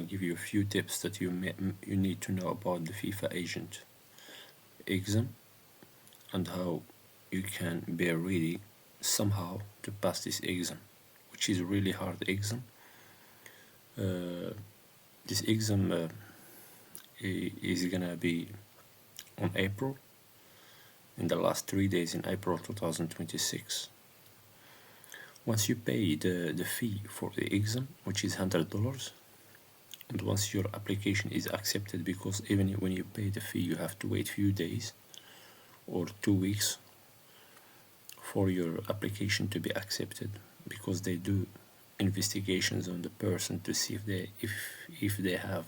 give you a few tips that you need to know about the FIFA Agent Exam and how you can be ready somehow to pass this exam, which is a really hard exam. This exam is gonna be on April, in the last 3 days in April 2026. Once you pay the fee for the exam, which is $100, and once your application is accepted, because even when you pay the fee you have to wait few days or 2 weeks for your application to be accepted, because they do investigations on the person to see if they have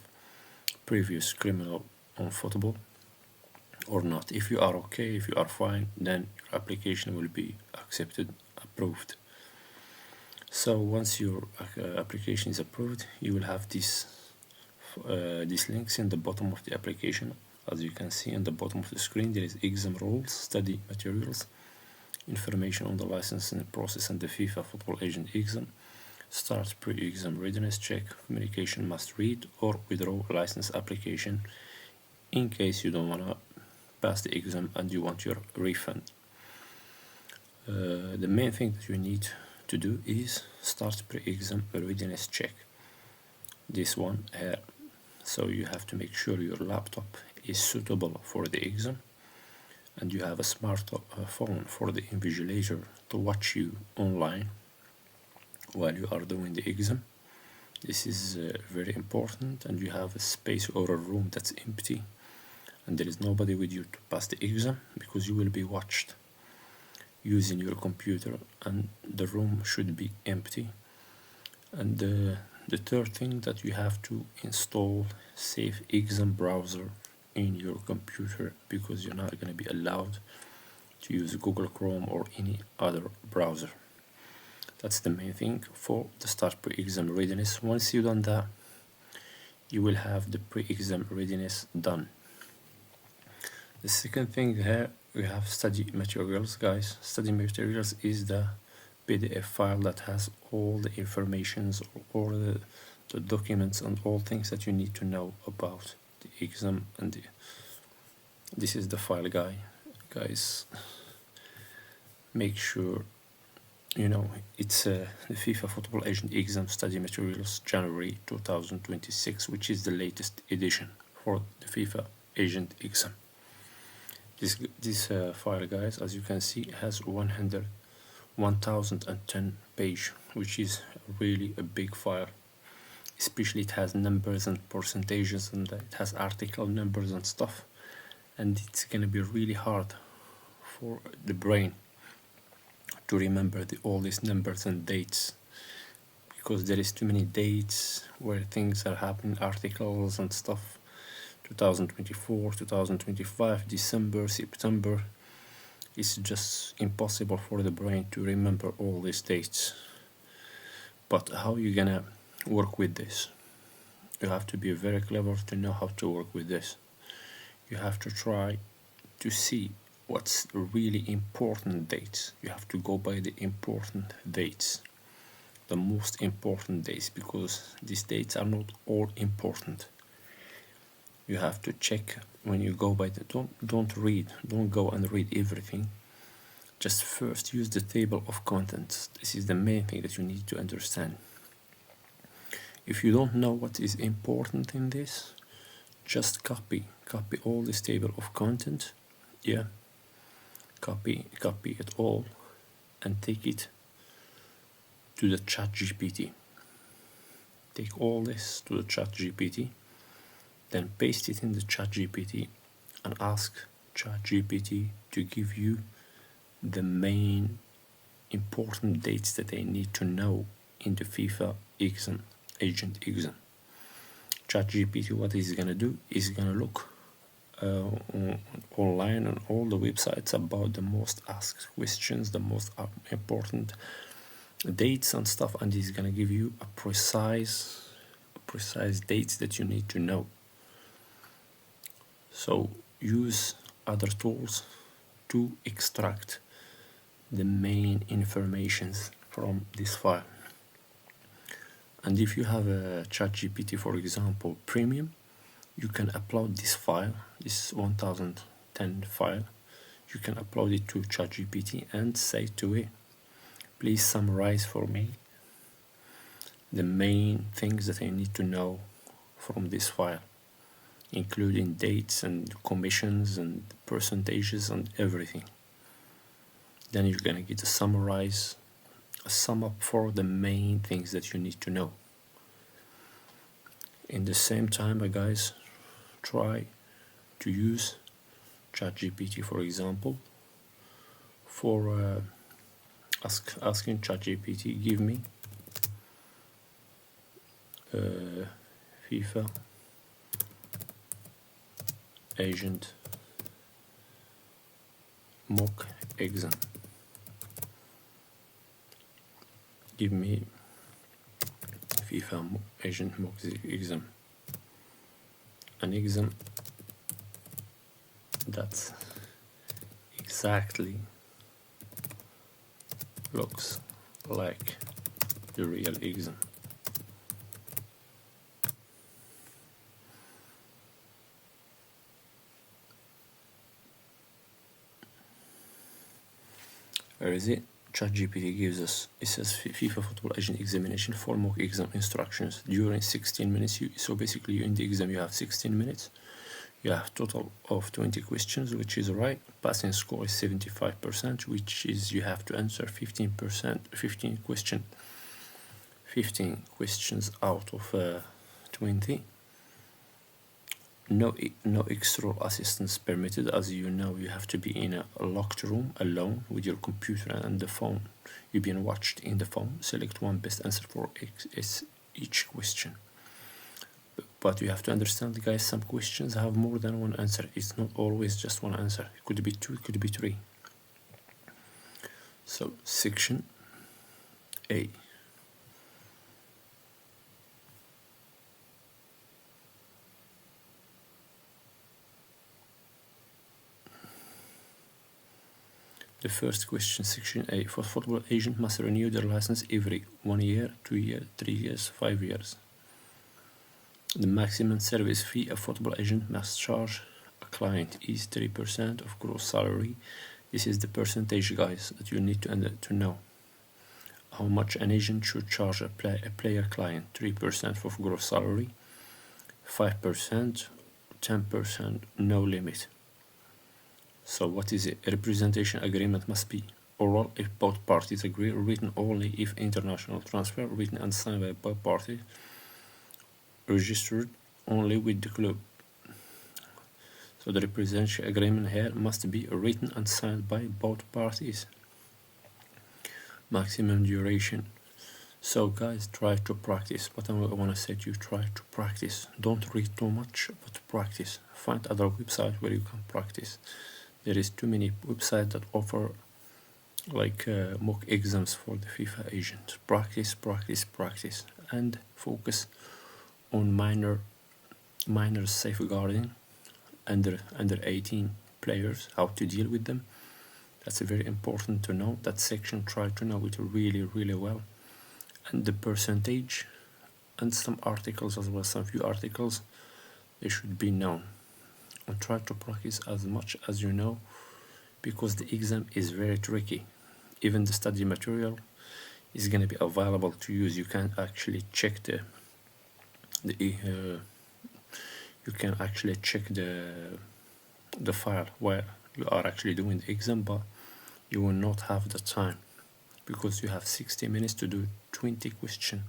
previous criminal on football or not. If you are okay, if you are fine, then your application will be accepted, approved. So once your application is approved, you will have these links in the bottom of the application. As you can see on the bottom of the screen, there is exam rules, study materials, information on the licensing process and the FIFA Football Agent Exam, start pre-exam readiness check, communication must read or withdraw license application in case you don't want to pass the exam and you want your refund. The main thing that you need to do is start pre-exam readiness check, this one here. So you have to make sure your laptop is suitable for the exam and you have a phone for the invigilator to watch you online while you are doing the exam. This is very important, and you have a space or a room that's empty and there is nobody with you to pass the exam, because you will be watched using your computer and the room should be empty. And the third thing, that you have to install Safe Exam browser in your computer, because you're not going to be allowed to use Google Chrome or any other browser. That's the main thing for the start pre-exam readiness. Once you've done that, you will have the pre-exam readiness done. The second thing here, we have study materials, guys. Study materials is the PDF file that has all the informations, all the documents and all things that you need to know about the exam. And this is the file, guys. Make sure you know it's the FIFA Football Agent Exam Study Materials January 2026, which is the latest edition for the FIFA Agent Exam. This file, guys, as you can see, has 1010 page, which is really a big file. Especially it has numbers and percentages, and it has article numbers and stuff, and it's gonna be really hard for the brain to remember all these numbers and dates, because there is too many dates where things are happening, articles and stuff. 2024, 2025, December, September. It's just impossible for the brain to remember all these dates. But how you gonna work with this? You have to be very clever to know how to work with this. You have to try to see what's really important dates. You have to go by the important dates, the most important dates, because these dates are not all important. You have to check when you go by the don't go and read everything. Just first use the table of contents. This is the main thing that you need to understand. If you don't know what is important in this, just copy all this table of content. Yeah, copy it all and take it to the ChatGPT. Take all this to the ChatGPT, then paste it in the ChatGPT and ask ChatGPT to give you the main important dates that they need to know in the FIFA Agent Exam. ChatGPT, what is going to do is going to look online on all the websites about the most asked questions, the most important dates and stuff, and he's going to give you a precise dates that you need to know. So use other tools to extract the main informations from this file. And if you have a ChatGPT, for example, premium, you can upload this file, this 1010 file. You can upload it to ChatGPT and say to it, please summarize for me the main things that I need to know from this file, including dates and commissions and percentages and everything. Then you're gonna get a sum up for the main things that you need to know. In the same time, guys, try to use ChatGPT, for example, for asking ChatGPT, give me FIFA Agent Mock Exam. Give me FIFA Agent Mock Exam. An exam that exactly looks like the real exam. Where is it? ChatGPT gives us, it says FIFA Football Agent Examination for mock exam instructions during 16 minutes. So basically in the exam you have 16 minutes. You have total of 20 questions, which is right. Passing score is 75%, which is you have to answer 15 questions out of 20. No extra assistance permitted. As you know, you have to be in a locked room alone with your computer and the phone. You're being watched in the phone. Select one best answer for each question. But you have to understand, guys, some questions have more than one answer. It's not always just one answer. It could be two, it could be three. So, section A. The first question, section A. For football agent must renew their license every 1 year, 2 years, 3 years, 5 years. The maximum service fee a football agent must charge a client is 3% of gross salary. This is the percentage, guys, that you need to know. How much an agent should charge a player client: 3% of gross salary, 5%, 10%, no limit. So what is it? A representation agreement must be oral if both parties agree, written only if international transfer, written and signed by both parties, registered only with the club. So the representation agreement here must be written and signed by both parties. Maximum duration. So guys, try to practice. What I want to say to you, try to practice. Don't read too much, but practice. Find other websites where you can practice. There is too many websites that offer like mock exams for the FIFA agent. Practice, practice, practice, and focus on minor safeguarding under 18 players, how to deal with them. That's very important to know. That section, try to know it really, really well. And the percentage and some articles as well, some few articles, they should be known. And try to practice as much as you know, because the exam is very tricky. Even the study material is going to be available to use. You can actually check you can actually check the file where you are actually doing the exam, but you will not have the time because you have 60 minutes to do 20 questions.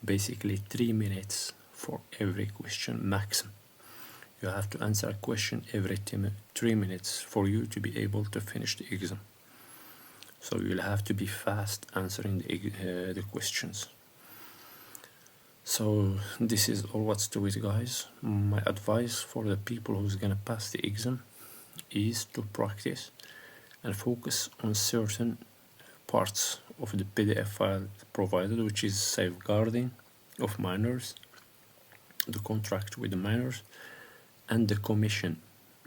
Basically 3 minutes for every question maximum. You have to answer a question every 3 minutes for you to be able to finish the exam. So you'll have to be fast answering the questions. So this is all what's to it, guys. My advice for the people who's gonna pass the exam is to practice and focus on certain parts of the PDF file provided, which is safeguarding of minors, the contract with the minors, and the commission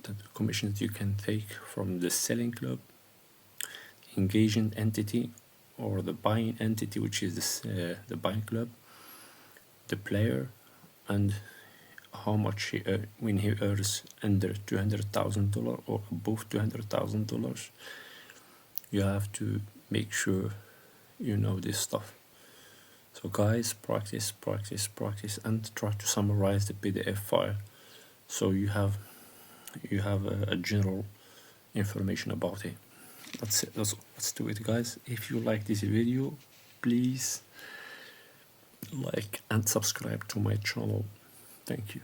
that you can take from the selling club, engaging entity, or the buying entity, which is the buying club, the player and how much he when he earns under $200,000 or above $200,000. You have to make sure you know this stuff. So guys, practice, practice, practice, and try to summarize the PDF file so you have a general information about it. That's it. Let's do it, guys. If you like this video, please like and subscribe to my channel. Thank you.